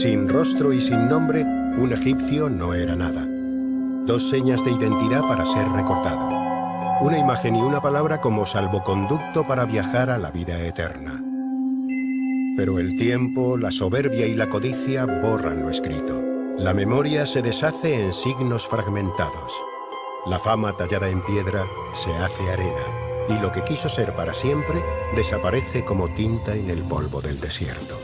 Sin rostro y sin nombre, un egipcio no era nada. Dos señas de identidad para ser recordado. Una imagen y una palabra como salvoconducto para viajar a la vida eterna. Pero el tiempo, la soberbia y la codicia borran lo escrito. La memoria se deshace en signos fragmentados. La fama tallada en piedra se hace arena. Y lo que quiso ser para siempre desaparece como tinta en el polvo del desierto.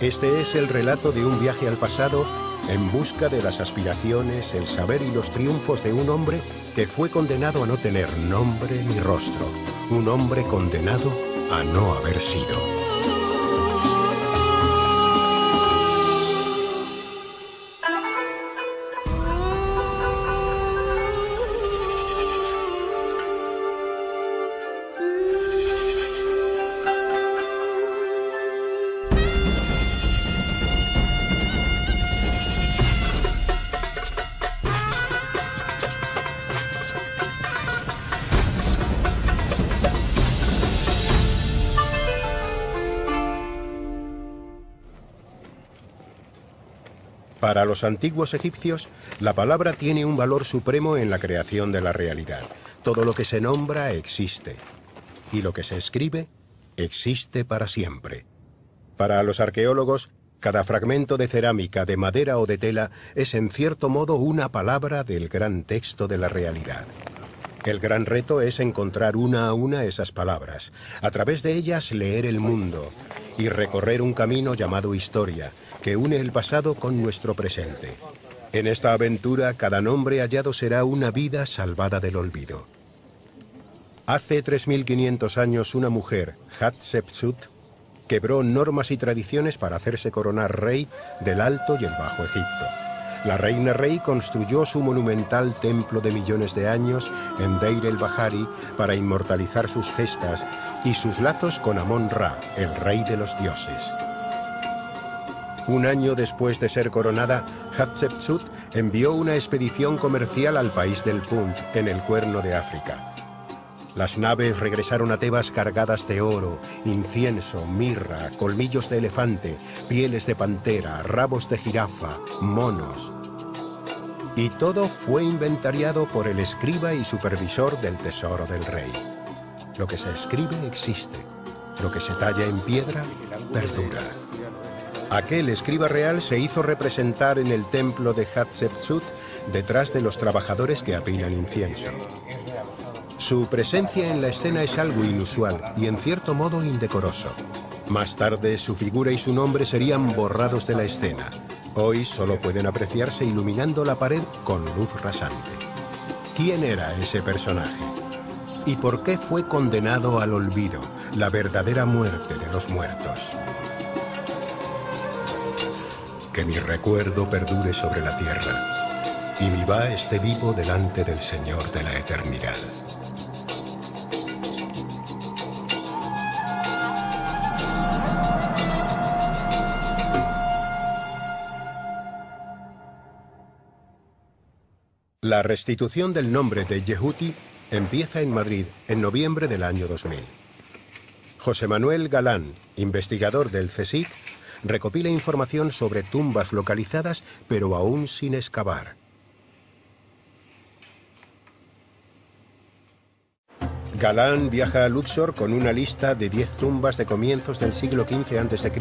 Este es el relato de un viaje al pasado en busca de las aspiraciones, el saber y los triunfos de un hombre que fue condenado a no tener nombre ni rostro. Un hombre condenado a no haber sido. Para los antiguos egipcios, la palabra tiene un valor supremo en la creación de la realidad. Todo lo que se nombra existe, y lo que se escribe existe para siempre. Para los arqueólogos, cada fragmento de cerámica, de madera o de tela es en cierto modo una palabra del gran texto de la realidad. El gran reto es encontrar una a una esas palabras, a través de ellas leer el mundo y recorrer un camino llamado historia, que une el pasado con nuestro presente. En esta aventura, cada nombre hallado será una vida salvada del olvido. Hace 3500 años una mujer, Hatshepsut, quebró normas y tradiciones para hacerse coronar rey del Alto y el Bajo Egipto. La reina rey construyó su monumental templo de millones de años en Deir el-Bahari para inmortalizar sus gestas y sus lazos con Amón-Ra, el rey de los dioses. Un año después de ser coronada, Hatshepsut envió una expedición comercial al país del Punt, en el Cuerno de África. Las naves regresaron a Tebas cargadas de oro, incienso, mirra, colmillos de elefante, pieles de pantera, rabos de jirafa, monos. Y todo fue inventariado por el escriba y supervisor del tesoro del rey. Lo que se escribe existe, lo que se talla en piedra perdura. Aquel escriba real se hizo representar en el templo de Hatshepsut detrás de los trabajadores que apilan incienso. Su presencia en la escena es algo inusual y en cierto modo indecoroso. Más tarde su figura y su nombre serían borrados de la escena. Hoy solo pueden apreciarse iluminando la pared con luz rasante. ¿Quién era ese personaje? ¿Y por qué fue condenado al olvido, la verdadera muerte de los muertos? Que mi recuerdo perdure sobre la tierra y mi Va esté vivo delante del Señor de la eternidad. La restitución del nombre de Yehuti empieza en Madrid en noviembre del año 2000. José Manuel Galán, investigador del CSIC, recopila información sobre tumbas localizadas pero aún sin excavar. Galán viaja a Luxor con una lista de 10 tumbas de comienzos del siglo XV a.C.,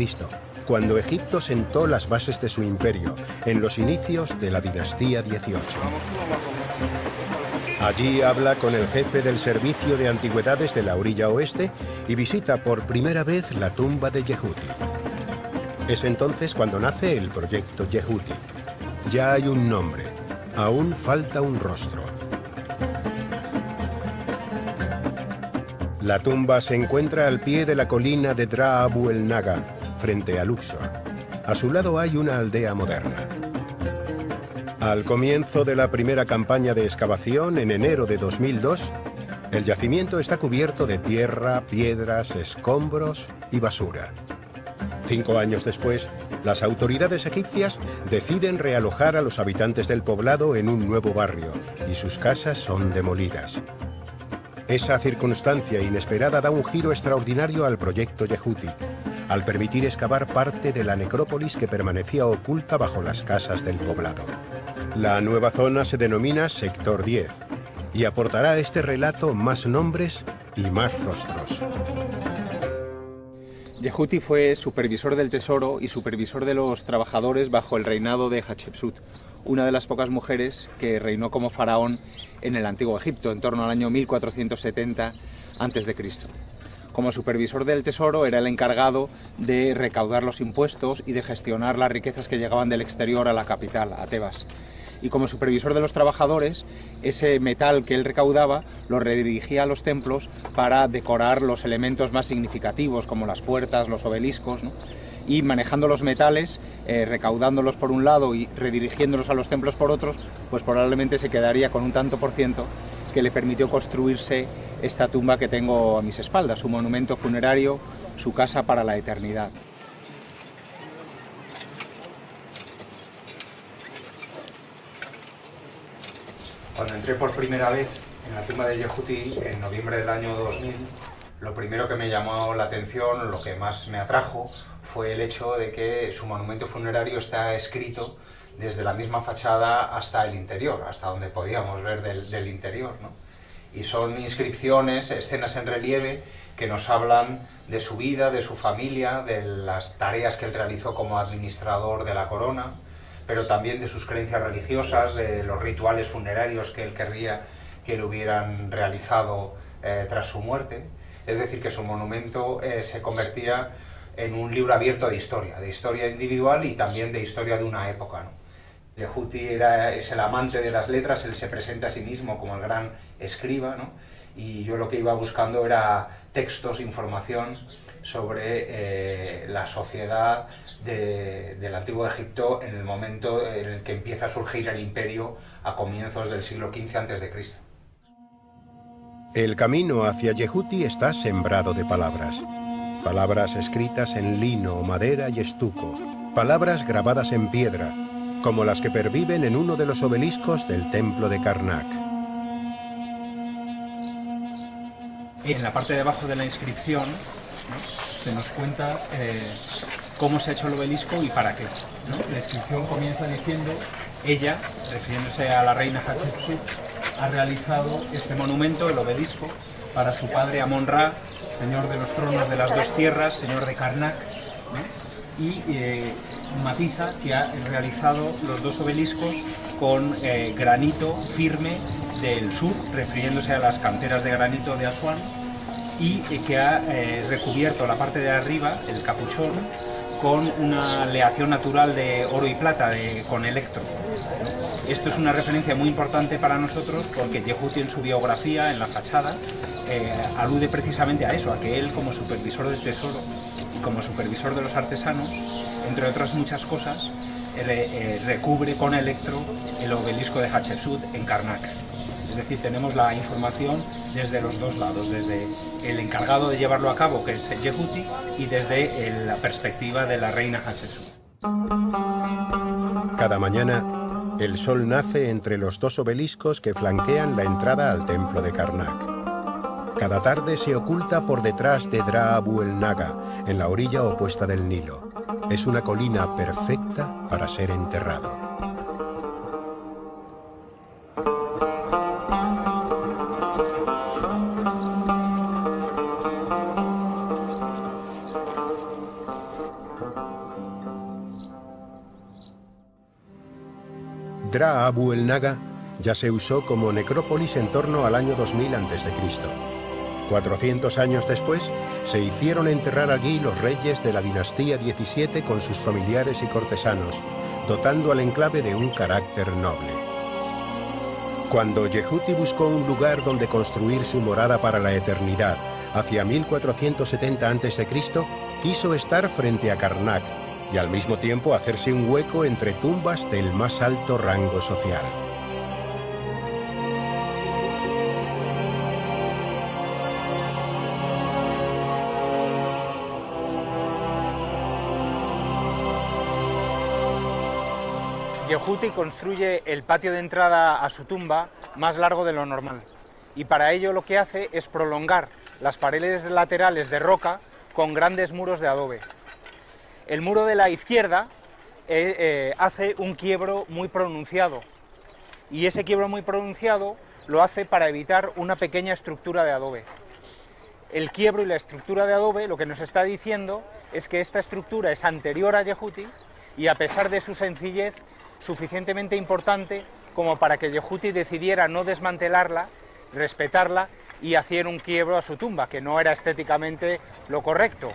cuando Egipto sentó las bases de su imperio, en los inicios de la dinastía XVIII. Allí habla con el jefe del servicio de antigüedades de la orilla oeste y visita por primera vez la tumba de Yehuti. Es entonces cuando nace el proyecto Yehuti. Ya hay un nombre, aún falta un rostro. La tumba se encuentra al pie de la colina de Dra Abu el Naga, frente a Luxor. A su lado hay una aldea moderna. Al comienzo de la primera campaña de excavación, en enero de 2002, el yacimiento está cubierto de tierra, piedras, escombros y basura. 5 años después, las autoridades egipcias deciden realojar a los habitantes del poblado en un nuevo barrio, y sus casas son demolidas. Esa circunstancia inesperada da un giro extraordinario al proyecto Yehuti. al permitir excavar parte de la necrópolis que permanecía oculta bajo las casas del poblado. La nueva zona se denomina Sector 10 y aportará a este relato más nombres y más rostros. Yehuti fue supervisor del tesoro y supervisor de los trabajadores bajo el reinado de Hatshepsut, una de las pocas mujeres que reinó como faraón en el Antiguo Egipto, en torno al año 1470 a.C. Como supervisor del tesoro era el encargado de recaudar los impuestos y de gestionar las riquezas que llegaban del exterior a la capital, a Tebas. Y como supervisor de los trabajadores, ese metal que él recaudaba lo redirigía a los templos para decorar los elementos más significativos, como las puertas, los obeliscos, ¿no? Y manejando los metales, recaudándolos por un lado y redirigiéndolos a los templos por otros, pues probablemente se quedaría con un tanto por ciento que le permitió construirse esta tumba que tengo a mis espaldas, su monumento funerario, su casa para la eternidad. Cuando entré por primera vez en la tumba de Yehuti en noviembre del año 2000, lo primero que me llamó la atención, lo que más me atrajo, fue el hecho de que su monumento funerario está escrito desde la misma fachada hasta el interior, hasta donde podíamos ver del interior, ¿no? Y son inscripciones, escenas en relieve que nos hablan de su vida, de su familia, de las tareas que él realizó como administrador de la corona, pero también de sus creencias religiosas, de los rituales funerarios que él querría que le hubieran realizado tras su muerte. Es decir, que su monumento se convertía en un libro abierto de historia individual y también de historia de una época, ¿no? Yehuti es el amante de las letras, él se presenta a sí mismo como el gran escriba, ¿no? Y yo lo que iba buscando era textos, información sobre la sociedad del Antiguo Egipto en el momento en el que empieza a surgir el imperio a comienzos del siglo XV a.C. El camino hacia Yehuti está sembrado de palabras. Palabras escritas en lino, madera y estuco. Palabras grabadas en piedra, como las que perviven en uno de los obeliscos del templo de Karnak. En la parte de abajo de la inscripción, ¿no?, se nos cuenta cómo se ha hecho el obelisco y para qué, ¿no? La inscripción comienza diciendo: ella, refiriéndose a la reina Hatshepsut, ha realizado este monumento, el obelisco, para su padre Amon-Ra, señor de los tronos de las dos tierras, señor de Karnak, ¿no? Y matiza que ha realizado los dos obeliscos con granito firme del sur, refiriéndose a las canteras de granito de Asuán, y que ha recubierto la parte de arriba, el capuchón, con una aleación natural de oro y plata con electro. Esto es una referencia muy importante para nosotros porque Yehuti en su biografía, en la fachada, alude precisamente a eso, a que él, como supervisor del tesoro y como supervisor de los artesanos, entre otras muchas cosas, recubre con electro el obelisco de Hatshepsut en Karnak. Es decir, tenemos la información desde los dos lados, desde el encargado de llevarlo a cabo, que es Yehuti, y desde la perspectiva de la reina Hatshepsut. Cada mañana, el sol nace entre los dos obeliscos que flanquean la entrada al templo de Karnak. Cada tarde se oculta por detrás de Dra Abu el Naga, en la orilla opuesta del Nilo. Es una colina perfecta para ser enterrado. Dra Abu el Naga ya se usó como necrópolis en torno al año 2000 a.C. 400 años después, se hicieron enterrar allí los reyes de la dinastía 17 con sus familiares y cortesanos, dotando al enclave de un carácter noble. Cuando Yehuti buscó un lugar donde construir su morada para la eternidad, hacia 1470 a.C., quiso estar frente a Karnak y al mismo tiempo hacerse un hueco entre tumbas del más alto rango social. Yehuti construye el patio de entrada a su tumba más largo de lo normal, y para ello lo que hace es prolongar las paredes laterales de roca con grandes muros de adobe, El muro de la izquierda hace un quiebro muy pronunciado, y ese quiebro muy pronunciado lo hace para evitar una pequeña estructura de adobe. El quiebro y la estructura de adobe lo que nos está diciendo es que esta estructura es anterior a Yehuti y, a pesar de su sencillez, suficientemente importante como para que Yehuti decidiera no desmantelarla, respetarla y hacer un quiebro a su tumba, que no era estéticamente lo correcto.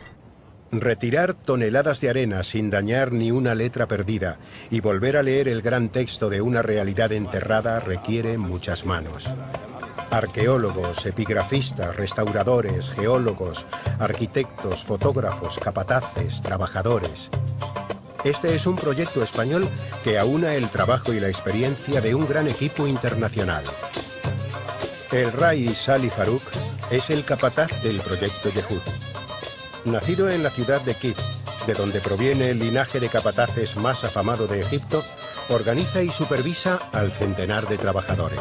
Retirar toneladas de arena sin dañar ni una letra perdida y volver a leer el gran texto de una realidad enterrada requiere muchas manos. Arqueólogos, epigrafistas, restauradores, geólogos, arquitectos, fotógrafos, capataces, trabajadores. Este es un proyecto español que aúna el trabajo y la experiencia de un gran equipo internacional. El Rai Sali Farouk es el capataz del proyecto Yehuti. Nacido en la ciudad de Kif, de donde proviene el linaje de capataces más afamado de Egipto, organiza y supervisa al centenar de trabajadores.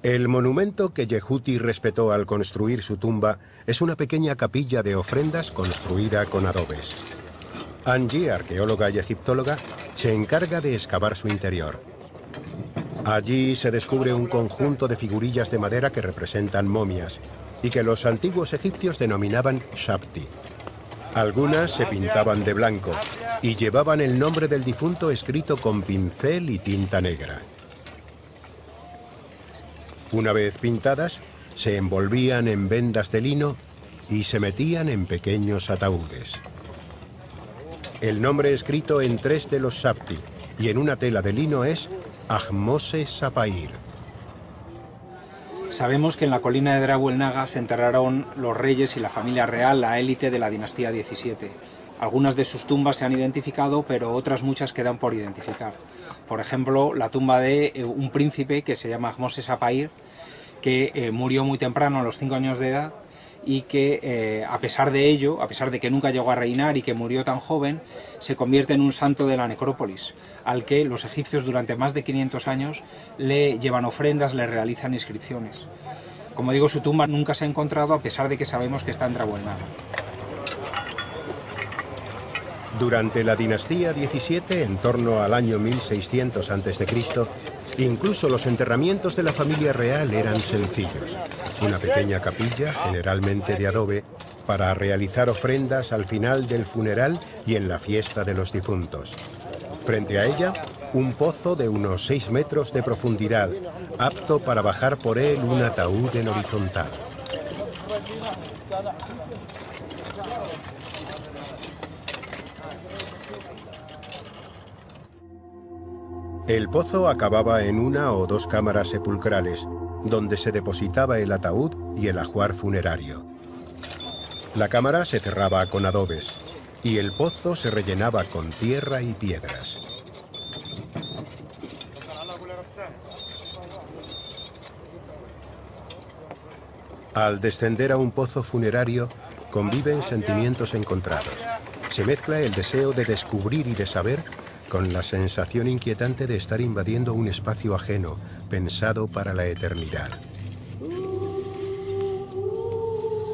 El monumento que Yehuti respetó al construir su tumba es una pequeña capilla de ofrendas construida con adobes. Angie, arqueóloga y egiptóloga, se encarga de excavar su interior. Allí se descubre un conjunto de figurillas de madera que representan momias y que los antiguos egipcios denominaban shabti. Algunas se pintaban de blanco y llevaban el nombre del difunto escrito con pincel y tinta negra. Una vez pintadas, se envolvían en vendas de lino y se metían en pequeños ataúdes. El nombre escrito en 3 de los shabti y en una tela de lino es Ahmose Sapair. Sabemos que en la colina de Drabu el Naga se enterraron los reyes y la familia real, la élite de la dinastía 17. Algunas de sus tumbas se han identificado, pero otras muchas quedan por identificar. Por ejemplo, la tumba de un príncipe que se llama Ahmose Sapair, que murió muy temprano, a los 5 años de edad, y que a pesar de ello, a pesar de que nunca llegó a reinar y que murió tan joven, se convierte en un santo de la necrópolis, al que los egipcios durante más de 500 años le llevan ofrendas, le realizan inscripciones. Como digo, su tumba nunca se ha encontrado, a pesar de que sabemos que está en Drabu el Naga. Durante la dinastía 17, en torno al año 1600 a.C., incluso los enterramientos de la familia real eran sencillos. Una pequeña capilla, generalmente de adobe, para realizar ofrendas al final del funeral y en la fiesta de los difuntos. Frente a ella, un pozo de unos 6 metros de profundidad, apto para bajar por él un ataúd en horizontal. El pozo acababa en 1 o 2 cámaras sepulcrales, donde se depositaba el ataúd y el ajuar funerario. La cámara se cerraba con adobes y el pozo se rellenaba con tierra y piedras. Al descender a un pozo funerario, conviven sentimientos encontrados. Se mezcla el deseo de descubrir y de saber con la sensación inquietante de estar invadiendo un espacio ajeno, pensado para la eternidad.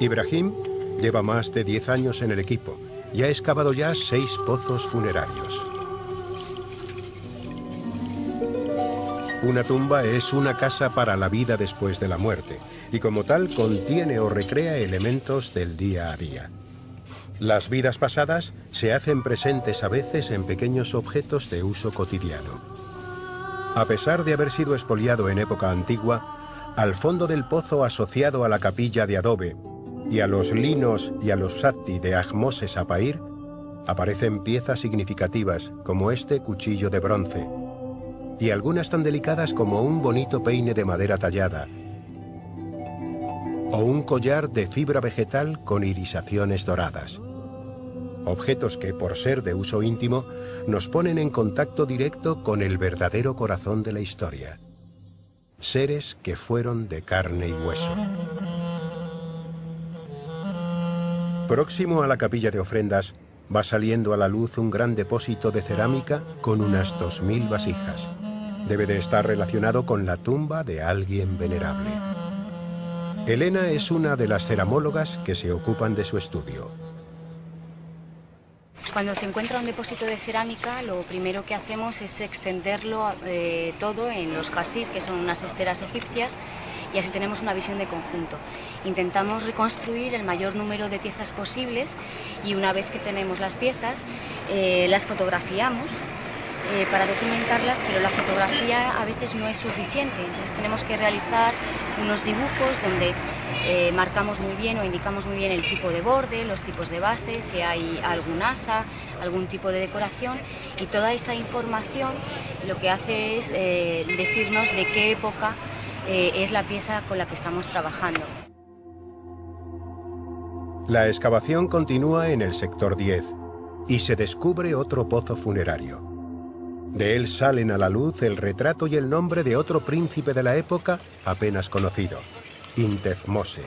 Ibrahim lleva más de 10 años en el equipo y ha excavado ya 6 pozos funerarios. Una tumba es una casa para la vida después de la muerte y como tal contiene o recrea elementos del día a día. Las vidas pasadas se hacen presentes a veces en pequeños objetos de uso cotidiano. A pesar de haber sido expoliado en época antigua, al fondo del pozo asociado a la capilla de adobe y a los linos y a los shabti de Ahmose Sapair, aparecen piezas significativas como este cuchillo de bronce y algunas tan delicadas como un bonito peine de madera tallada o un collar de fibra vegetal con irisaciones doradas. Objetos que, por ser de uso íntimo, nos ponen en contacto directo con el verdadero corazón de la historia. seres que fueron de carne y hueso. Próximo a la capilla de ofrendas, va saliendo a la luz un gran depósito de cerámica con unas 2000 vasijas. Debe de estar relacionado con la tumba de alguien venerable. Elena es una de las ceramólogas que se ocupan de su estudio. Cuando se encuentra un depósito de cerámica, lo primero que hacemos es extenderlo todo en los jasir, que son unas esteras egipcias, y así tenemos una visión de conjunto. Intentamos reconstruir el mayor número de piezas posibles y una vez que tenemos las piezas, las fotografiamos para documentarlas, pero la fotografía a veces no es suficiente, entonces tenemos que realizar unos dibujos donde marcamos muy bien o indicamos muy bien el tipo de borde, los tipos de base, si hay algún asa, algún tipo de decoración, y toda esa información lo que hace es decirnos de qué época es la pieza con la que estamos trabajando. La excavación continúa en el sector 10 y se descubre otro pozo funerario. De él salen a la luz el retrato y el nombre de otro príncipe de la época apenas conocido, Intefmose.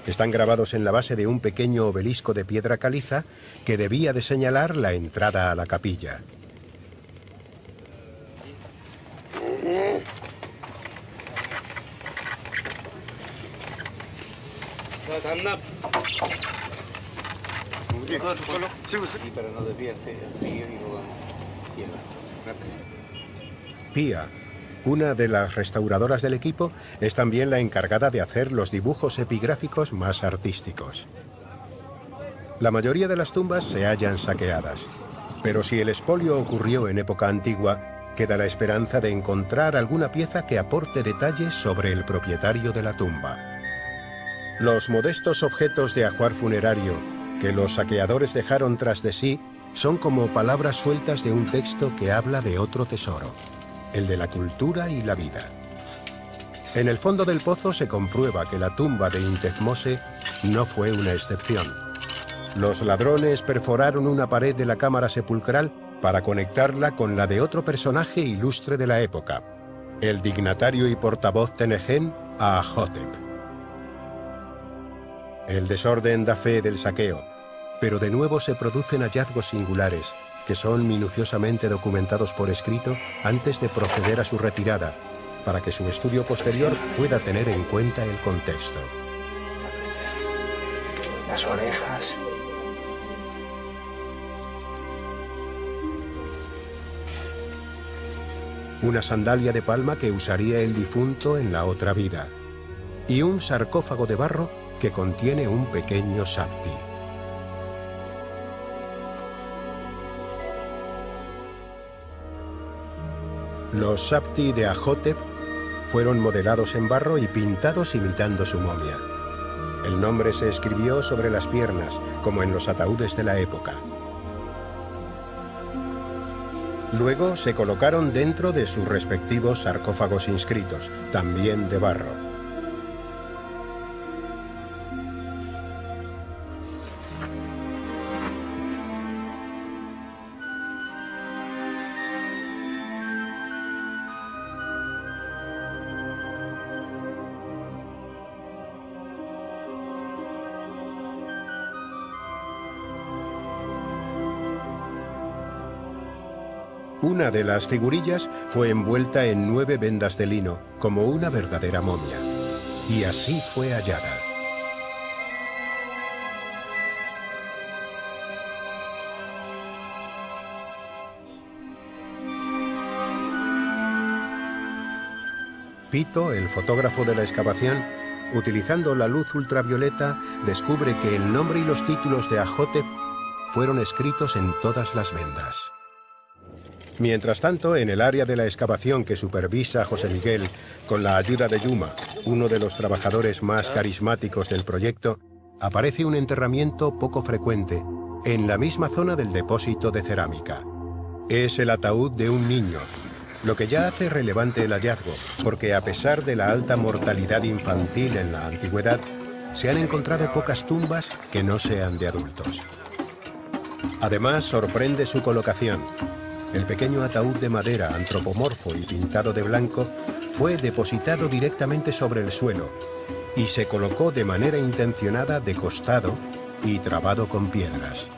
Están grabados en la base de un pequeño obelisco de piedra caliza que debía de señalar la entrada a la capilla. Pía, una de las restauradoras del equipo, es también la encargada de hacer los dibujos epigráficos más artísticos. La mayoría de las tumbas se hallan saqueadas, pero si el expolio ocurrió en época antigua, queda la esperanza de encontrar alguna pieza que aporte detalles sobre el propietario de la tumba. Los modestos objetos de ajuar funerario que los saqueadores dejaron tras de sí son como palabras sueltas de un texto que habla de otro tesoro, el de la cultura y la vida. En el fondo del pozo se comprueba que la tumba de Intefmose no fue una excepción. Los ladrones perforaron una pared de la cámara sepulcral para conectarla con la de otro personaje ilustre de la época, el dignatario y portavoz Tenején Ahotep. El desorden da fe del saqueo, pero de nuevo se producen hallazgos singulares que son minuciosamente documentados por escrito antes de proceder a su retirada, para que su estudio posterior pueda tener en cuenta el contexto. Las orejas. Una sandalia de palma que usaría el difunto en la otra vida, y un sarcófago de barro que contiene un pequeño sapti. Los sapti de Ahotep fueron modelados en barro y pintados imitando su momia. El nombre se escribió sobre las piernas, como en los ataúdes de la época. Luego se colocaron dentro de sus respectivos sarcófagos inscritos, también de barro. Una de las figurillas fue envuelta en 9 vendas de lino, como una verdadera momia. Y así fue hallada. Pito, el fotógrafo de la excavación, utilizando la luz ultravioleta, descubre que el nombre y los títulos de Ahotep fueron escritos en todas las vendas. Mientras tanto, en el área de la excavación que supervisa José Miguel, con la ayuda de Yuma, uno de los trabajadores más carismáticos del proyecto, aparece un enterramiento poco frecuente, en la misma zona del depósito de cerámica. Es el ataúd de un niño, lo que ya hace relevante el hallazgo, porque a pesar de la alta mortalidad infantil en la antigüedad, se han encontrado pocas tumbas que no sean de adultos. Además, sorprende su colocación. el pequeño ataúd de madera antropomorfo y pintado de blanco fue depositado directamente sobre el suelo y se colocó de manera intencionada de costado y trabado con piedras.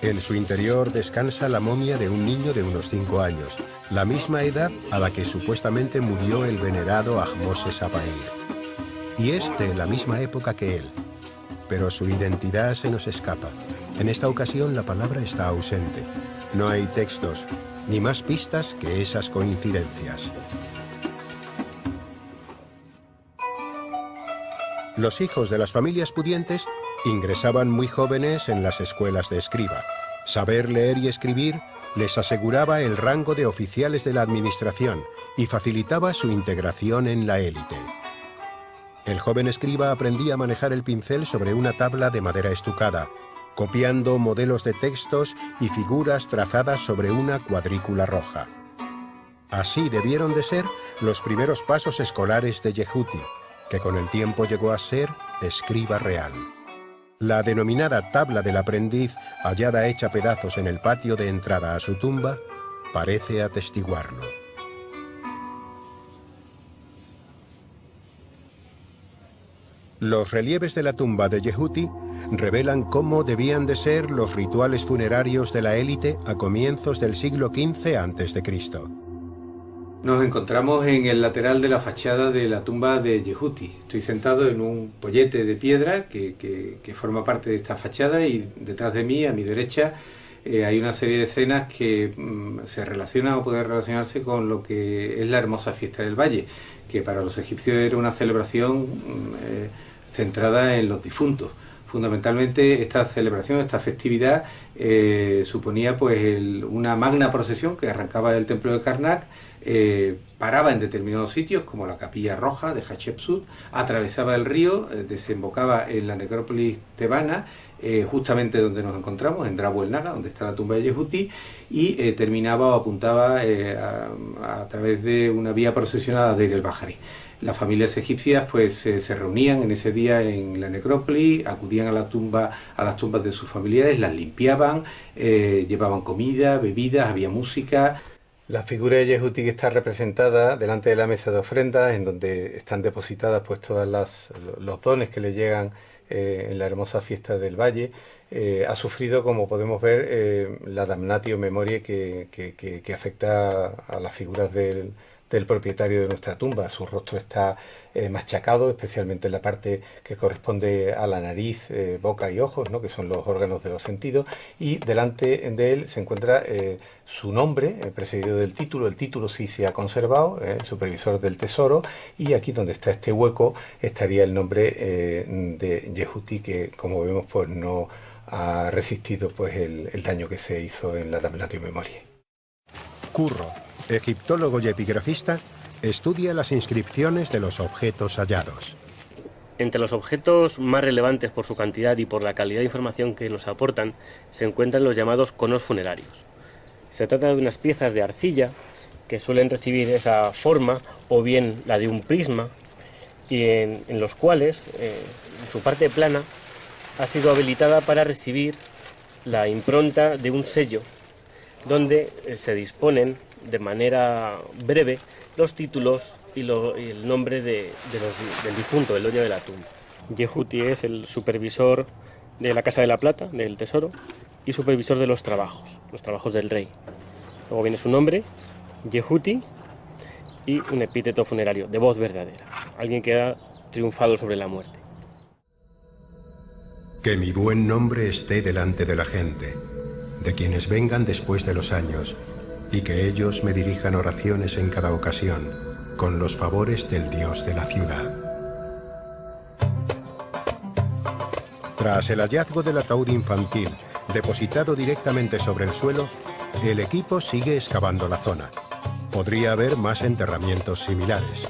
En su interior descansa la momia de un niño de unos 5 años, la misma edad a la que supuestamente murió el venerado Ahmose Sapair. Y es de la misma época que él, pero su identidad se nos escapa. En esta ocasión la palabra está ausente. No hay textos, ni más pistas que esas coincidencias. Los hijos de las familias pudientes ingresaban muy jóvenes en las escuelas de escriba. Saber leer y escribir les aseguraba el rango de oficiales de la administración y facilitaba su integración en la élite. El joven escriba aprendía a manejar el pincel sobre una tabla de madera estucada, copiando modelos de textos y figuras trazadas sobre una cuadrícula roja. Así debieron de ser los primeros pasos escolares de Yehuti, que con el tiempo llegó a ser escriba real. La denominada tabla del aprendiz, hallada hecha pedazos en el patio de entrada a su tumba, parece atestiguarlo. Los relieves de la tumba de Yehuti revelan cómo debían de ser los rituales funerarios de la élite a comienzos del siglo XV a.C. Nos encontramos en el lateral de la fachada de la tumba de Yehuti. Estoy sentado en un pollete de piedra que forma parte de esta fachada, y detrás de mí, a mi derecha, hay una serie de escenas que se relacionan o pueden relacionarse con lo que es la hermosa fiesta del valle, que para los egipcios era una celebración centrada en los difuntos. Fundamentalmente esta celebración, esta festividad, suponía pues una magna procesión que arrancaba del templo de Karnak, paraba en determinados sitios como la capilla roja de Hatshepsut, atravesaba el río, desembocaba en la necrópolis tebana, justamente donde nos encontramos, en Drabu el Naga, donde está la tumba de Yehuti, y terminaba o apuntaba a través de una vía procesional a Deir el-Bahari. Las familias egipcias pues se reunían en ese día en la necrópolis, acudían a las tumbas de sus familiares, las limpiaban, llevaban comida, bebidas, había música. La figura de Yehuti, que está representada delante de la mesa de ofrendas, en donde están depositadas pues todos los dones que le llegan en la hermosa fiesta del valle, ha sufrido, como podemos ver, la damnatio memoriae que afecta a las figuras del propietario de nuestra tumba. Su rostro está machacado, especialmente en la parte que corresponde a la nariz, boca y ojos, ¿no?, que son los órganos de los sentidos, y delante de él se encuentra su nombre, precedido del título. El título sí se ha conservado, supervisor del tesoro, y aquí donde está este hueco estaría el nombre de Yehuti, que como vemos pues no ha resistido pues el daño que se hizo en la damnatio memoriae. Curro, egiptólogo y epigrafista, estudia las inscripciones de los objetos hallados. Entre los objetos más relevantes por su cantidad y por la calidad de información que nos aportan se encuentran los llamados conos funerarios. Se trata de unas piezas de arcilla que suelen recibir esa forma o bien la de un prisma, y en los cuales su parte plana ha sido habilitada para recibir la impronta de un sello donde se disponen de manera breve los títulos y el nombre del difunto, el dueño de la tumba. Yehuti es el supervisor de la Casa de la Plata, del Tesoro, y supervisor de los trabajos del rey. Luego viene su nombre, Yehuti, y un epíteto funerario, de voz verdadera, alguien que ha triunfado sobre la muerte. Que mi buen nombre esté delante de la gente, de quienes vengan después de los años, y que ellos me dirijan oraciones en cada ocasión, con los favores del Dios de la ciudad. Tras el hallazgo del ataúd infantil, depositado directamente sobre el suelo, el equipo sigue excavando la zona. Podría haber más enterramientos similares.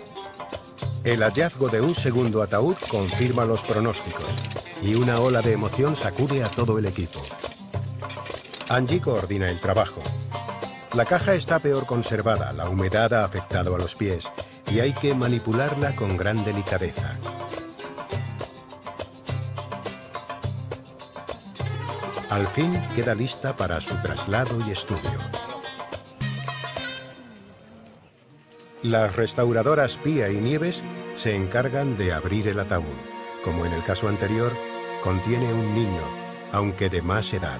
El hallazgo de un segundo ataúd confirma los pronósticos, y una ola de emoción sacude a todo el equipo. Angie coordina el trabajo. La caja está peor conservada, la humedad ha afectado a los pies y hay que manipularla con gran delicadeza. Al fin queda lista para su traslado y estudio. Las restauradoras Pía y Nieves se encargan de abrir el ataúd. Como en el caso anterior, contiene un niño, aunque de más edad.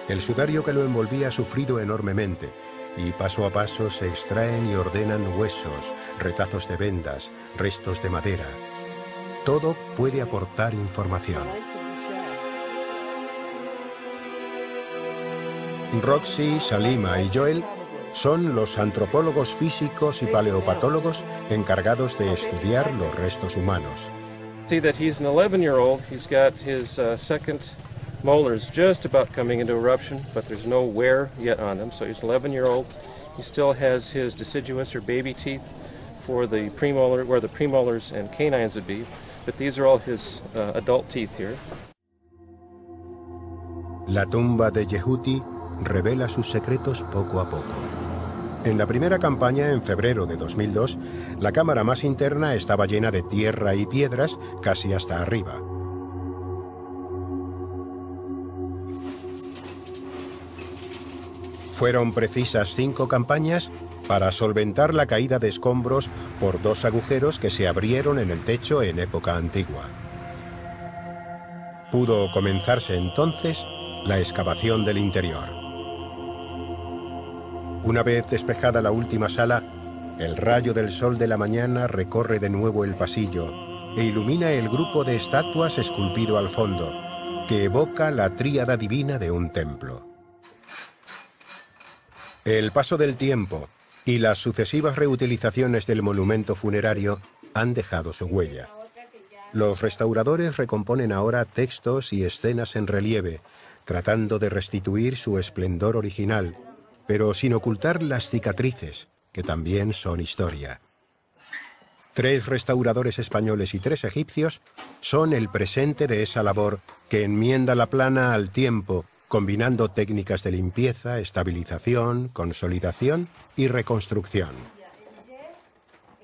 El sudario que lo envolvía ha sufrido enormemente y paso a paso se extraen y ordenan huesos, retazos de vendas, restos de madera. Todo puede aportar información. Roxy, Salima y Joel son los antropólogos físicos y paleopatólogos encargados de estudiar los restos humanos. See that he's an 11-year-old. He's got his second molars just about coming into eruption, but there's no wear yet on them. So he's an 11-year-old. He still has his deciduous or baby teeth for the premolar, where the premolars and canines would be. But these are all his adult teeth here. La tumba de Yehuti revela sus secretos poco a poco. En la primera campaña, en febrero de 2002, la cámara más interna estaba llena de tierra y piedras casi hasta arriba. Fueron precisas 5 campañas para solventar la caída de escombros por 2 agujeros que se abrieron en el techo en época antigua. Pudo comenzarse entonces la excavación del interior. Una vez despejada la última sala, el rayo del sol de la mañana recorre de nuevo el pasillo e ilumina el grupo de estatuas esculpido al fondo, que evoca la tríada divina de un templo. El paso del tiempo y las sucesivas reutilizaciones del monumento funerario han dejado su huella. Los restauradores recomponen ahora textos y escenas en relieve, tratando de restituir su esplendor original, pero sin ocultar las cicatrices, que también son historia. 3 restauradores españoles y 3 egipcios son el presente de esa labor que enmienda la plana al tiempo, combinando técnicas de limpieza, estabilización, consolidación y reconstrucción.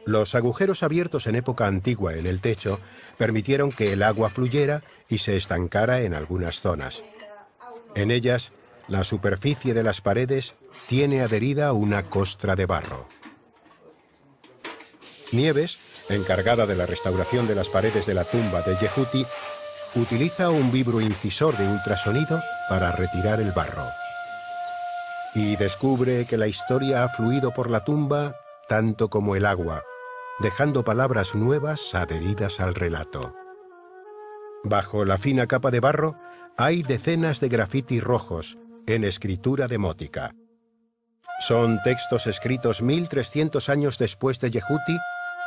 Los agujeros abiertos en época antigua en el techo permitieron que el agua fluyera y se estancara en algunas zonas. En ellas, la superficie de las paredes tiene adherida una costra de barro. Nieves, encargada de la restauración de las paredes de la tumba de Yehuti, utiliza un vibroincisor de ultrasonido para retirar el barro. Y descubre que la historia ha fluido por la tumba tanto como el agua, dejando palabras nuevas adheridas al relato. Bajo la fina capa de barro hay decenas de grafitis rojos en escritura demótica. Son textos escritos 1300 años después de Yehuti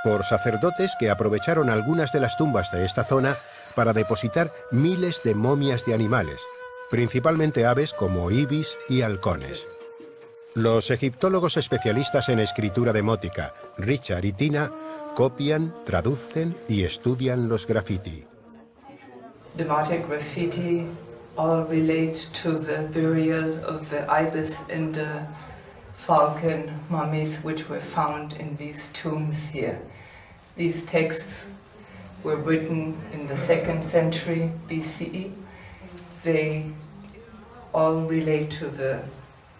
por sacerdotes que aprovecharon algunas de las tumbas de esta zona para depositar miles de momias de animales, principalmente aves como ibis y halcones. Los egiptólogos especialistas en escritura demótica, Richard y Tina, copian, traducen y estudian los graffiti. Demotic graffiti all relate to the burial of the ibis and the falcon mummies which were found in these tombs here. These texts were written in the 2nd century BCE. They all relate to the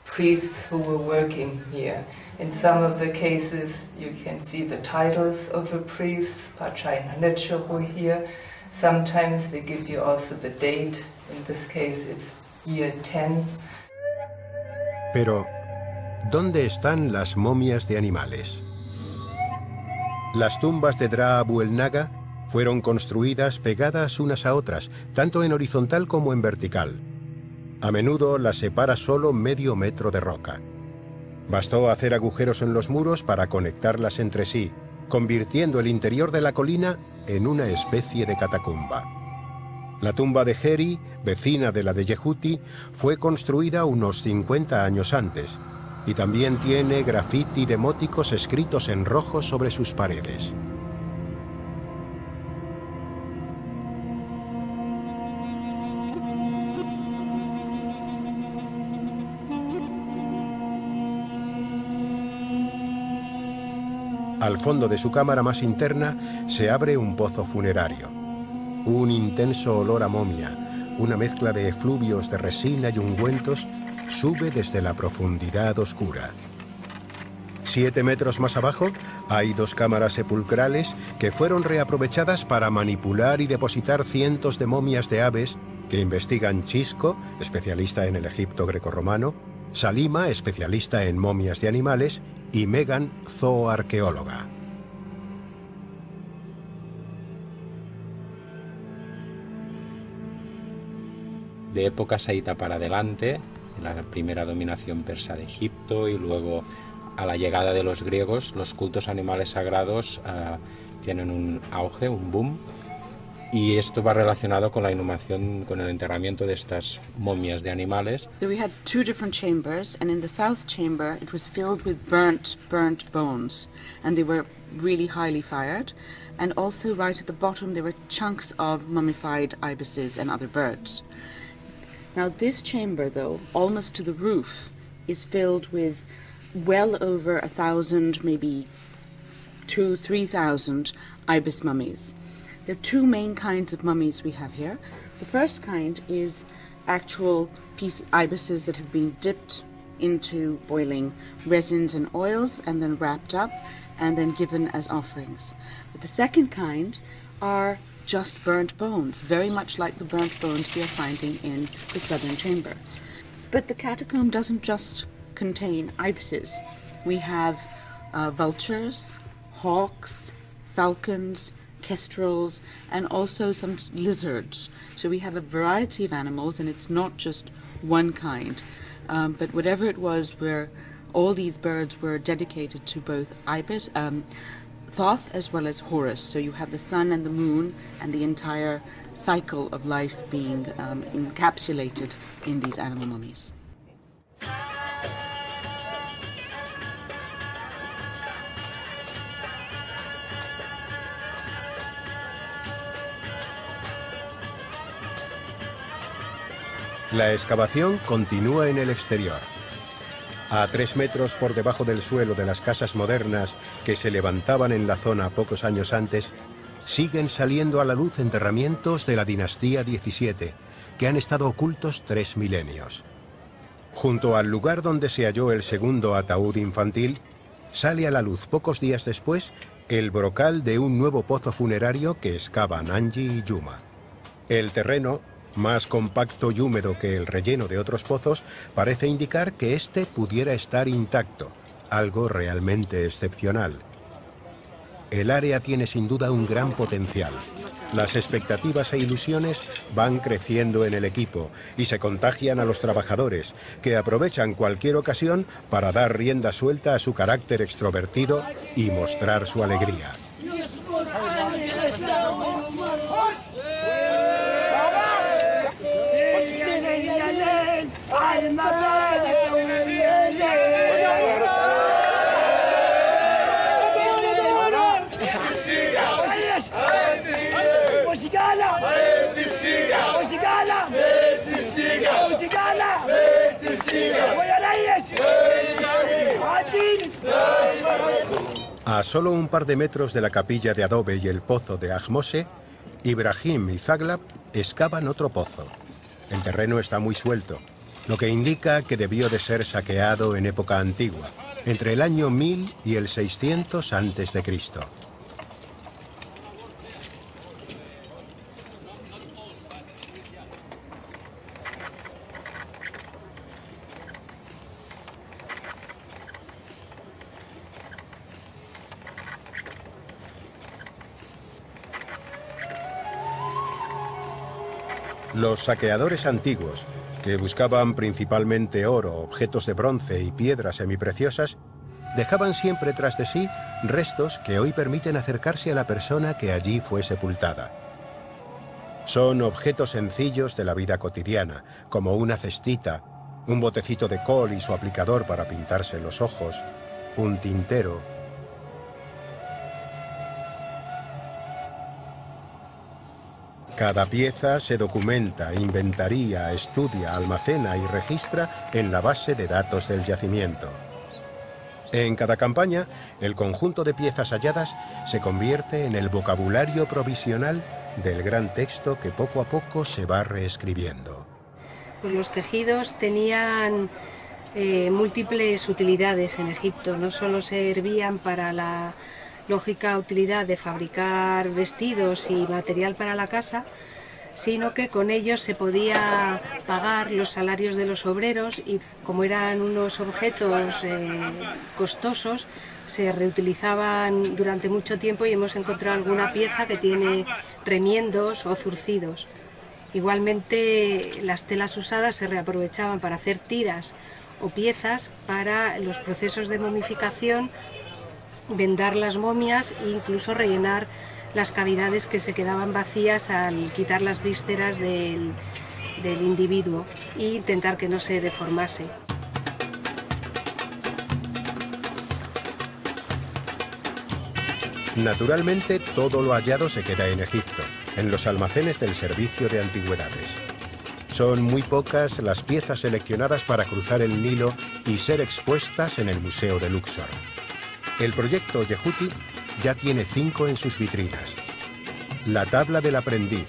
priests who were working here. In some of the cases you can see the titles of the priests, Pachain Hanetcheru here. Sometimes they give you also the date. In this case it's year 10. Pero, ¿dónde están las momias de animales? Las tumbas de Dra Abu el Naga fueron construidas pegadas unas a otras, tanto en horizontal como en vertical. A menudo las separa solo medio metro de roca. Bastó hacer agujeros en los muros para conectarlas entre sí, convirtiendo el interior de la colina en una especie de catacumba. La tumba de Heri, vecina de la de Yehuti, fue construida unos 50 años antes, y también tiene grafiti demóticos escritos en rojo sobre sus paredes. Al fondo de su cámara más interna se abre un pozo funerario. Un intenso olor a momia, una mezcla de efluvios de resina y ungüentos, sube desde la profundidad oscura. 7 metros más abajo hay 2 cámaras sepulcrales que fueron reaprovechadas para manipular y depositar cientos de momias de aves que investigan Chisco, especialista en el Egipto grecorromano, Salima, especialista en momias de animales, y Megan, zooarqueóloga. De época saíta para adelante, la primera dominación persa de Egipto y luego a la llegada de los griegos, los cultos a animales sagrados tienen un auge, un boom, y esto va relacionado con la inhumación, con el enterramiento de estas momias de animales. So we had 2 different chambers, and in the south chamber it was filled with burnt bones, and they were really highly fired, and also right at the bottom there were chunks of mummified ibises and other birds. Now this chamber, though, almost to the roof, is filled with well over 1,000, maybe 2,000-3,000 ibis mummies. There are 2 main kinds of mummies we have here. The first kind is actual ibises that have been dipped into boiling resins and oils and then wrapped up and then given as offerings. But the second kind are just burnt bones, very much like the burnt bones we are finding in the southern chamber. But the catacomb doesn't just contain ibises. We have vultures, hawks, falcons, kestrels, and also some lizards. So we have a variety of animals, and it's not just one kind. But whatever it was, where all these birds were dedicated to both Ibis, Thoth as well as Horus. So you have the sun and the moon and the entire cycle of life being encapsulated in these animal mummies. La excavación continúa en el exterior. A 3 metros por debajo del suelo de las casas modernas que se levantaban en la zona pocos años antes, siguen saliendo a la luz enterramientos de la dinastía XVII, que han estado ocultos 3 milenios. Junto al lugar donde se halló el segundo ataúd infantil, sale a la luz pocos días después el brocal de un nuevo pozo funerario que excavan Angie y Yuma. El terreno, más compacto y húmedo que el relleno de otros pozos, parece indicar que este pudiera estar intacto, algo realmente excepcional. El área tiene sin duda un gran potencial. Las expectativas e ilusiones van creciendo en el equipo y se contagian a los trabajadores, que aprovechan cualquier ocasión para dar rienda suelta a su carácter extrovertido y mostrar su alegría. A solo un par de metros de la capilla de adobe y el pozo de Ahmose, Ibrahim y Zaglab excavan otro pozo. El terreno está muy suelto, lo que indica que debió de ser saqueado en época antigua, entre el año 1000 y el 600 a.C. Los saqueadores antiguos, que buscaban principalmente oro, objetos de bronce y piedras semipreciosas, dejaban siempre tras de sí restos que hoy permiten acercarse a la persona que allí fue sepultada. Son objetos sencillos de la vida cotidiana, como una cestita, un botecito de col y su aplicador para pintarse los ojos, un tintero. Cada pieza se documenta, inventaría, estudia, almacena y registra en la base de datos del yacimiento. En cada campaña, el conjunto de piezas halladas se convierte en el vocabulario provisional del gran texto que poco a poco se va reescribiendo. Pues los tejidos tenían múltiples utilidades en Egipto. No solo servían para la lógica utilidad de fabricar vestidos y material para la casa, sino que con ellos se podía pagar los salarios de los obreros y como eran unos objetos costosos, se reutilizaban durante mucho tiempo y hemos encontrado alguna pieza que tiene remiendos o zurcidos. Igualmente las telas usadas se reaprovechaban para hacer tiras o piezas para los procesos de momificación, vendar las momias e incluso rellenar las cavidades que se quedaban vacías al quitar las vísceras del individuo e intentar que no se deformase. Naturalmente, todo lo hallado se queda en Egipto, en los almacenes del Servicio de Antigüedades. Son muy pocas las piezas seleccionadas para cruzar el Nilo y ser expuestas en el Museo de Luxor. El proyecto Yehuti ya tiene 5 en sus vitrinas. La tabla del aprendiz,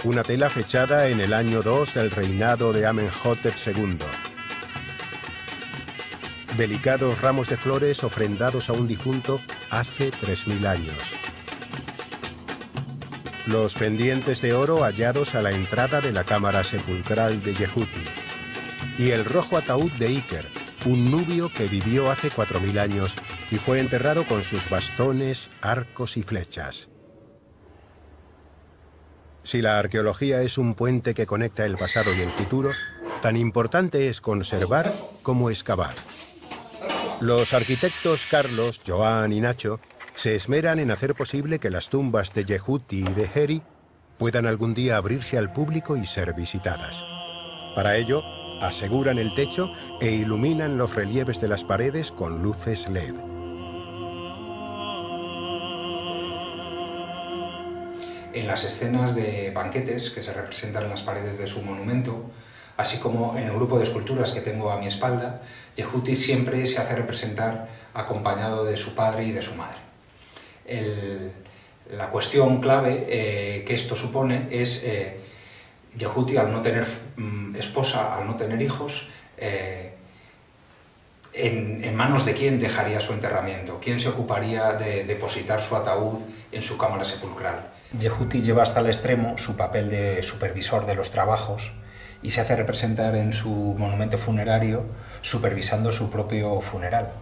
una tela fechada en el año 2 del reinado de Amenhotep II. Delicados ramos de flores ofrendados a un difunto hace 3000 años. Los pendientes de oro hallados a la entrada de la cámara sepulcral de Yehuti. Y el rojo ataúd de Iker, un nubio que vivió hace 4000 años y fue enterrado con sus bastones, arcos y flechas. Si la arqueología es un puente que conecta el pasado y el futuro, tan importante es conservar como excavar. Los arquitectos Carlos, Joan y Nacho se esmeran en hacer posible que las tumbas de Yehuti y de Heri puedan algún día abrirse al público y ser visitadas. Para ello, aseguran el techo e iluminan los relieves de las paredes con luces LED. En las escenas de banquetes que se representan en las paredes de su monumento, así como en el grupo de esculturas que tengo a mi espalda, Yehuti siempre se hace representar acompañado de su padre y de su madre. La cuestión clave que esto supone es Yehuti, al no tener esposa, al no tener hijos, en manos de quién dejaría su enterramiento, quién se ocuparía de depositar su ataúd en su cámara sepulcral. Yehuti lleva hasta el extremo su papel de supervisor de los trabajos y se hace representar en su monumento funerario supervisando su propio funeral.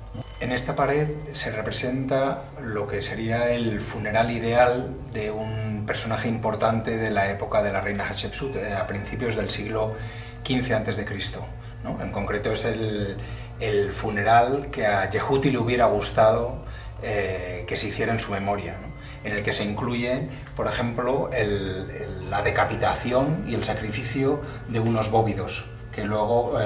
En esta pared se representa lo que sería el funeral ideal de un personaje importante de la época de la reina Hatshepsut, a principios del siglo XV a.C., ¿no? En concreto es el funeral que a Yehuti le hubiera gustado que se hiciera en su memoria, ¿no? En el que se incluye, por ejemplo, la decapitación y el sacrificio de unos bóvidos, que luego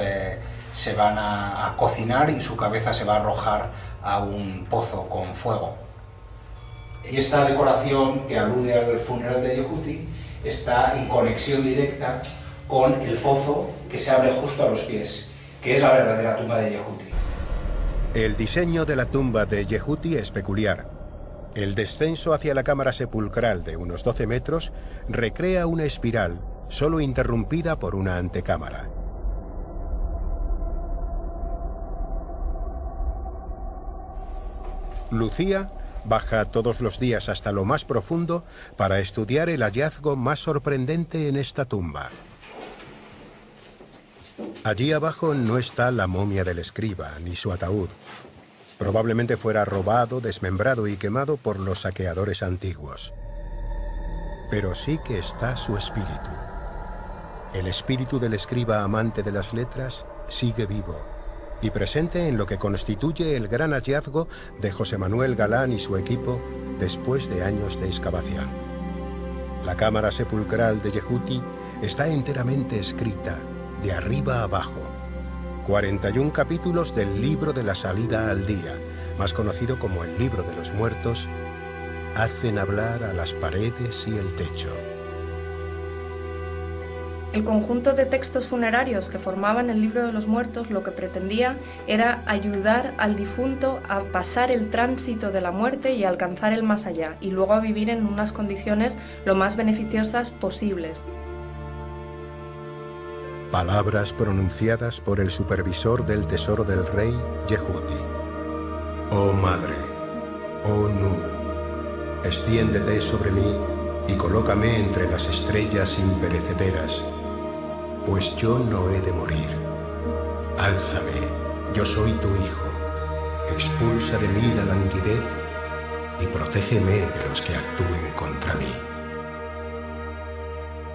se van a cocinar y su cabeza se va a arrojar a un pozo con fuego. Y esta decoración que alude al funeral de Yehuti está en conexión directa con el pozo que se abre justo a los pies, que es la verdadera tumba de Yehuti. El diseño de la tumba de Yehuti es peculiar. El descenso hacia la cámara sepulcral de unos 12 metros recrea una espiral, solo interrumpida por una antecámara. Lucía baja todos los días hasta lo más profundo para estudiar el hallazgo más sorprendente en esta tumba. Allí abajo no está la momia del escriba, ni su ataúd. Probablemente fuera robado, desmembrado y quemado por los saqueadores antiguos. Pero sí que está su espíritu. El espíritu del escriba amante de las letras sigue vivo y presente en lo que constituye el gran hallazgo de José Manuel Galán y su equipo después de años de excavación. La cámara sepulcral de Yehuti está enteramente escrita, de arriba a abajo. 41 capítulos del libro de la salida al día, más conocido como el libro de los muertos, hacen hablar a las paredes y el techo. El conjunto de textos funerarios que formaban el libro de los muertos lo que pretendía era ayudar al difunto a pasar el tránsito de la muerte y a alcanzar el más allá, y luego a vivir en unas condiciones lo más beneficiosas posibles. Palabras pronunciadas por el supervisor del tesoro del rey, Yehuti. Oh madre, oh Nu, extiéndete sobre mí y colócame entre las estrellas imperecederas, pues yo no he de morir. Álzame, yo soy tu hijo. Expulsa de mí la languidez y protégeme de los que actúen contra mí.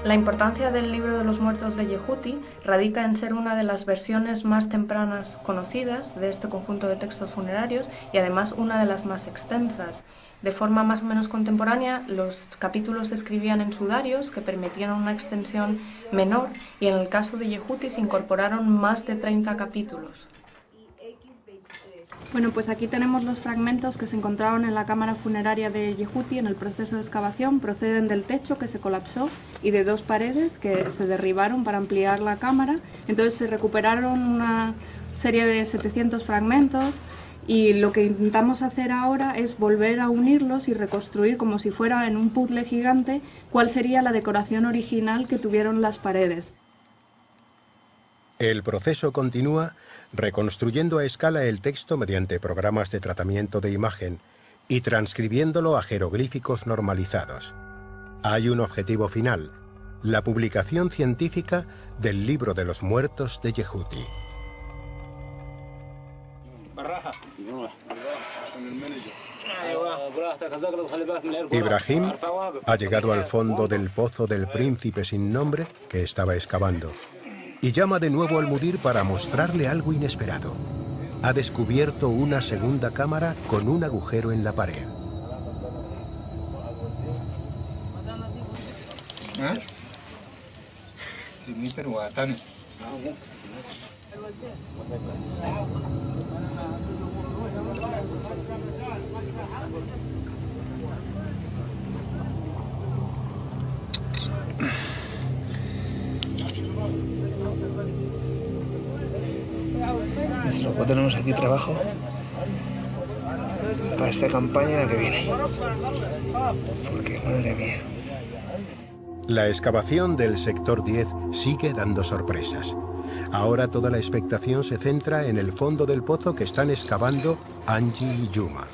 La importancia del libro de los muertos de Yehuti radica en ser una de las versiones más tempranas conocidas de este conjunto de textos funerarios y además una de las más extensas. De forma más o menos contemporánea, los capítulos se escribían en sudarios que permitían una extensión menor y en el caso de Yehuti se incorporaron más de 30 capítulos. Bueno, pues aquí tenemos los fragmentos que se encontraron en la cámara funeraria de Yehuti en el proceso de excavación. Proceden del techo que se colapsó y de 2 paredes que se derribaron para ampliar la cámara. Entonces se recuperaron una serie de 700 fragmentos y lo que intentamos hacer ahora es volver a unirlos y reconstruir como si fuera en un puzzle gigante cuál sería la decoración original que tuvieron las paredes. El proceso continúa reconstruyendo a escala el texto mediante programas de tratamiento de imagen y transcribiéndolo a jeroglíficos normalizados. Hay un objetivo final, la publicación científica del libro de los muertos de Yehuti. Ibrahim ha llegado al fondo del pozo del príncipe sin nombre que estaba excavando y llama de nuevo al mudir para mostrarle algo inesperado. Ha descubierto una segunda cámara con un agujero en la pared. Luego tenemos aquí trabajo para esta campaña la que viene. Porque, madre mía. La excavación del sector 10 sigue dando sorpresas. Ahora toda la expectación se centra en el fondo del pozo que están excavando Angie y Yuma.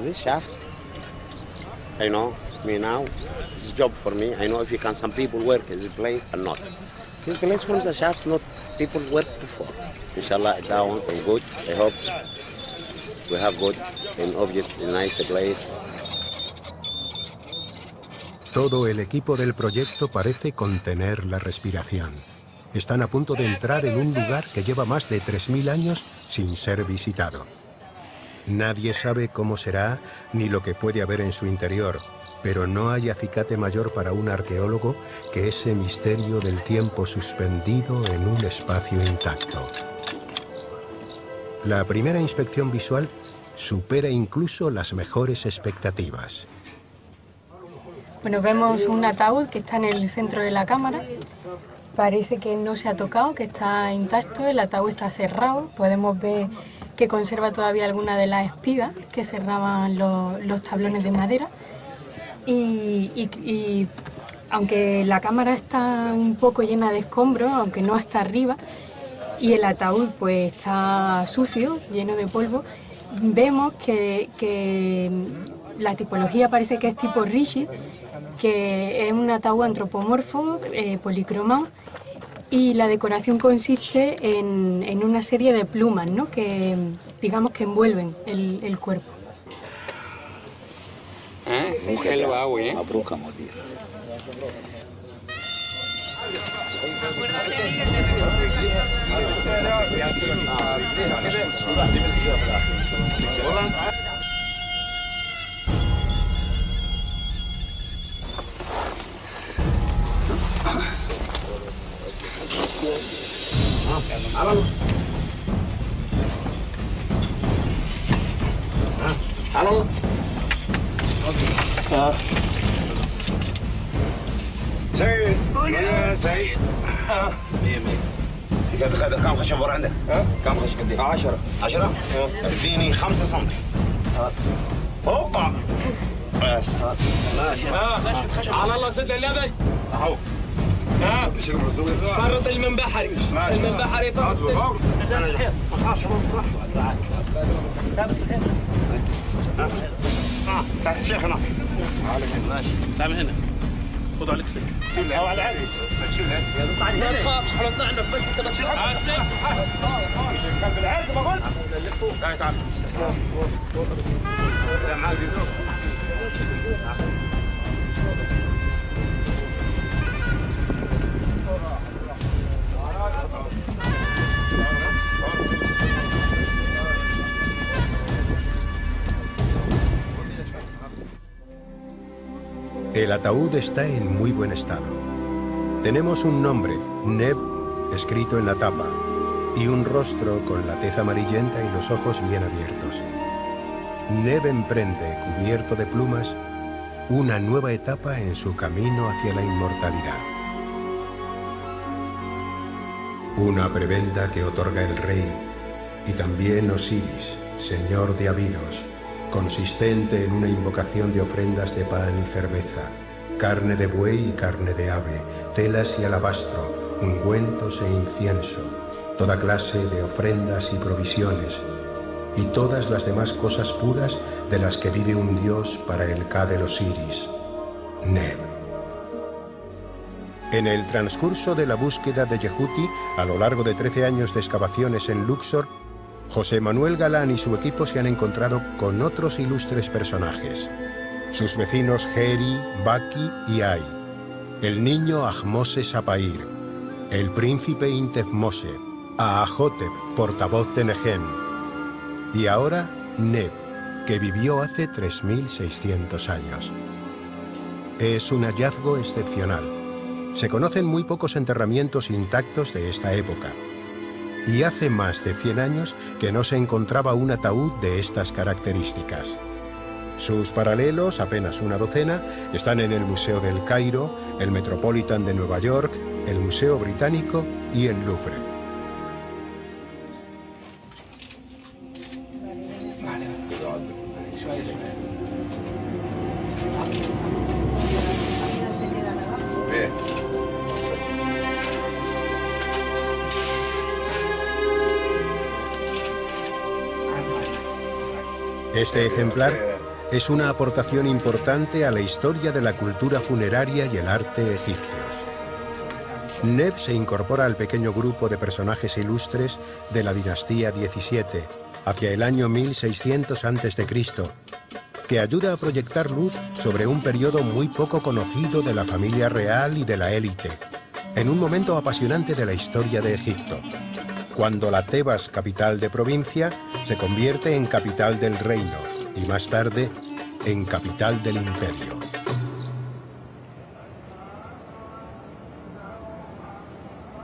This shaft, I know, me now, it's a job for me. I know if you can, some people work in this place or not. This place from the shaft, not people work before. Inshallah, down and good. I hope we have good and object, a nice place. Todo el equipo del proyecto parece contener la respiración. Están a punto de entrar en un lugar que lleva más de 3000 años sin ser visitado. Nadie sabe cómo será ni lo que puede haber en su interior, pero no hay acicate mayor para un arqueólogo que ese misterio del tiempo suspendido en un espacio intacto. La primera inspección visual supera incluso las mejores expectativas. Bueno, vemos un ataúd que está en el centro de la cámara. Parece que no se ha tocado, que está intacto, el ataúd está cerrado. Podemos ver que conserva todavía alguna de las espigas que cerraban los tablones de madera. Y aunque la cámara está un poco llena de escombros, aunque no hasta arriba, y el ataúd pues está sucio, lleno de polvo, vemos que la tipología parece que es tipo Rishi, que es un ataúd antropomorfo, policromado, y la decoración consiste en una serie de plumas, ¿no?, que digamos que envuelven el cuerpo. سيد يا سيد 100 كم خشب ورا عندك؟ كم خشب قد ايه؟ 10 10 اديني 5 سم هوبا بس ماشي على الله سد اللبن اهو فرط المنبحري المنبحري فرط تحت الشيخ هنا ماشي تعال هنا خذوا عليك سكه او على علي تشيل اطلع هنا احنا طلعنا بس انت ما تشيل كان بالعرض ما قلت لا تعال اسلام لا معاك El ataúd está en muy buen estado. Tenemos un nombre, Neb, escrito en la tapa, y un rostro con la tez amarillenta y los ojos bien abiertos. Neb emprende, cubierto de plumas, una nueva etapa en su camino hacia la inmortalidad. Una prebenda que otorga el rey, y también Osiris, señor de habidos, consistente en una invocación de ofrendas de pan y cerveza, carne de buey y carne de ave, telas y alabastro, ungüentos e incienso, toda clase de ofrendas y provisiones, y todas las demás cosas puras de las que vive un dios para el Ka del Osiris, Neb. En el transcurso de la búsqueda de Yehuti, a lo largo de 13 años de excavaciones en Luxor, José Manuel Galán y su equipo se han encontrado con otros ilustres personajes. Sus vecinos Heri, Baki y Ai, el niño Ahmose Sapair, el príncipe Intefmose, Aahotep, portavoz de Nehem, y ahora Neb, que vivió hace 3.600 años. Es un hallazgo excepcional. Se conocen muy pocos enterramientos intactos de esta época. Y hace más de 100 años que no se encontraba un ataúd de estas características. Sus paralelos, apenas una docena, están en el Museo del Cairo, el Metropolitan de Nueva York, el Museo Británico y el Louvre. Este ejemplar es una aportación importante a la historia de la cultura funeraria y el arte egipcios. Neb se incorpora al pequeño grupo de personajes ilustres de la dinastía 17, hacia el año 1600 a.C., que ayuda a proyectar luz sobre un periodo muy poco conocido de la familia real y de la élite, en un momento apasionante de la historia de Egipto, cuando la Tebas, capital de provincia, se convierte en capital del reino y más tarde en capital del imperio.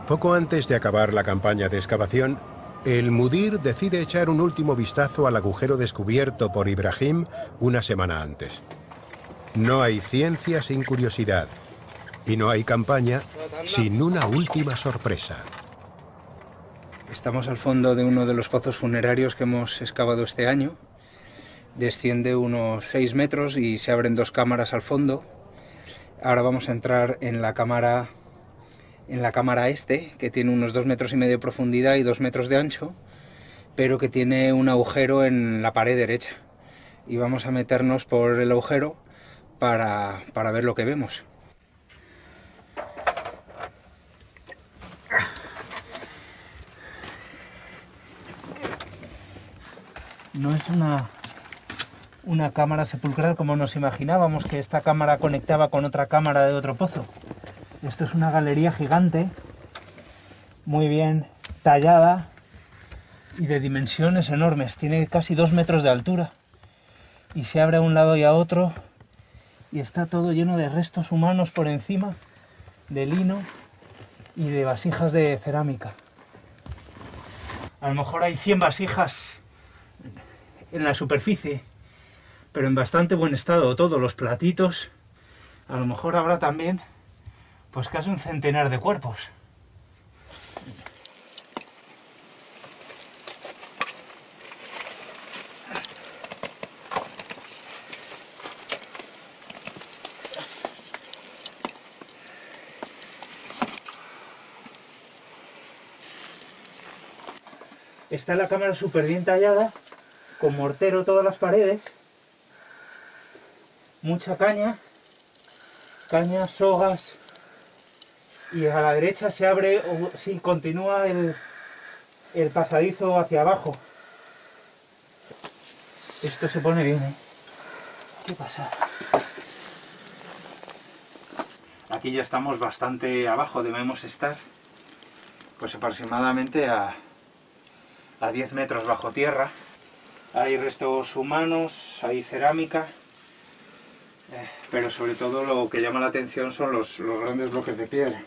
Poco antes de acabar la campaña de excavación, el mudir decide echar un último vistazo al agujero descubierto por Ibrahim una semana antes. No hay ciencia sin curiosidad y no hay campaña sin una última sorpresa. Estamos al fondo de uno de los pozos funerarios que hemos excavado este año. Desciende unos 6 metros y se abren 2 cámaras al fondo. Ahora vamos a entrar en la cámara este, que tiene unos 2,5 metros de profundidad y 2 metros de ancho, pero que tiene un agujero en la pared derecha. Y vamos a meternos por el agujero para ver lo que vemos. No es una cámara sepulcral como nos imaginábamos, que esta cámara conectaba con otra cámara de otro pozo. Esto es una galería gigante, muy bien tallada y de dimensiones enormes. Tiene casi 2 metros de altura y se abre a un lado y a otro y está todo lleno de restos humanos por encima, de lino y de vasijas de cerámica. A lo mejor hay 100 vasijas en la superficie, pero en bastante buen estado. Todos los platitos, a lo mejor habrá también pues casi un centenar de cuerpos. Está la cámara súper bien tallada, con mortero todas las paredes, mucha caña, sogas, y a la derecha se abre, o sí, continúa el pasadizo hacia abajo. Esto se pone bien, ¿eh? ¿Qué pasa? Aquí ya estamos bastante abajo, debemos estar pues aproximadamente a 10 metros bajo tierra. Hay restos humanos, hay cerámica, pero sobre todo lo que llama la atención son los grandes bloques de piedra.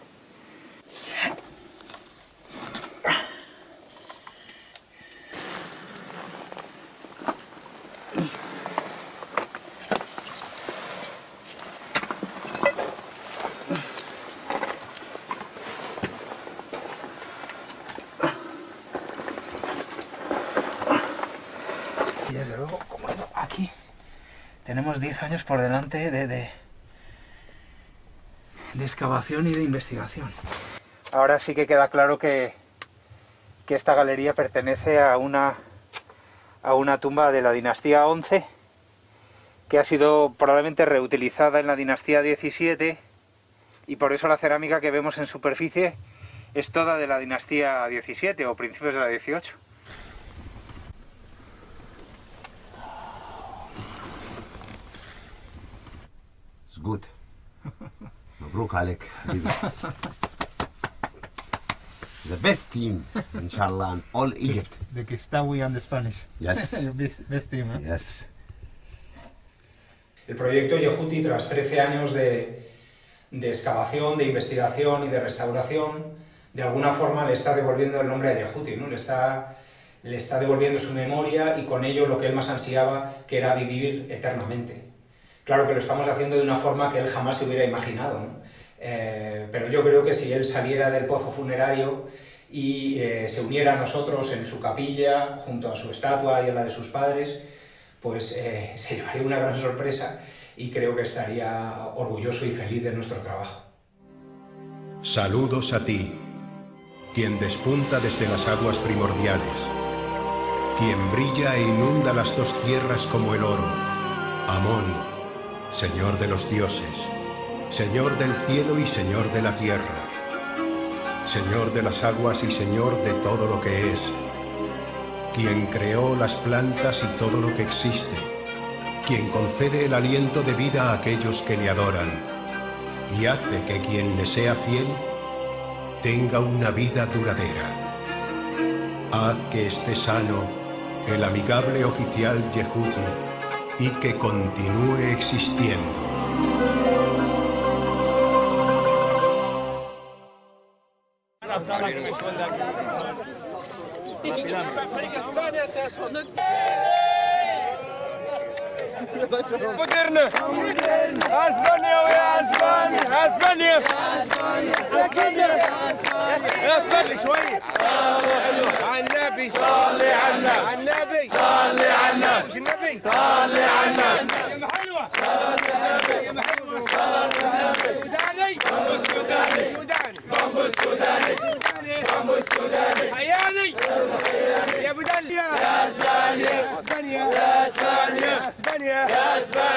Y desde luego, como digo, aquí tenemos 10 años por delante de excavación y de investigación. Ahora sí que queda claro que esta galería pertenece a una tumba de la dinastía 11, que ha sido probablemente reutilizada en la dinastía 17, y por eso la cerámica que vemos en superficie es toda de la dinastía 17 o principios de la 18. Good. مبروك عليك حبيبي. The best team, inshallah, in all Egypt. The Kiftawi and the Spanish. Yes. The best team, ¿eh? Yes. El proyecto Yehuti, tras 13 años de excavación, de investigación y de restauración, de alguna forma le está devolviendo el nombre a Yehuti, ¿no? Le está devolviendo su memoria y con ello lo que él más ansiaba, que era vivir eternamente. Claro que lo estamos haciendo de una forma que él jamás se hubiera imaginado, ¿no? Pero yo creo que si él saliera del pozo funerario y se uniera a nosotros en su capilla, junto a su estatua y a la de sus padres, pues se llevaría una gran sorpresa y creo que estaría orgulloso y feliz de nuestro trabajo. Saludos a ti, quien despunta desde las aguas primordiales, quien brilla e inunda las dos tierras como el oro, Amón, Señor de los dioses, Señor del cielo y Señor de la tierra, Señor de las aguas y Señor de todo lo que es, quien creó las plantas y todo lo que existe, quien concede el aliento de vida a aquellos que le adoran y hace que quien le sea fiel tenga una vida duradera. Haz que esté sano el amigable oficial Yehuti y que continúe existiendo. مديرنا اسبانيا ويا اسبانيا اسبانيا يا اسبانيا شويه على النبي صلي على النبي صلي على النبي مش النبي صلي على النبي يا محلوه صلي على النبي يا محلوه صلي على النبي سوداني بامبو السوداني بامبو السوداني حياني يا ابو دليا يا اسبانيا اسبانيا يا اسبانيا اسبانيا يا اسبانيا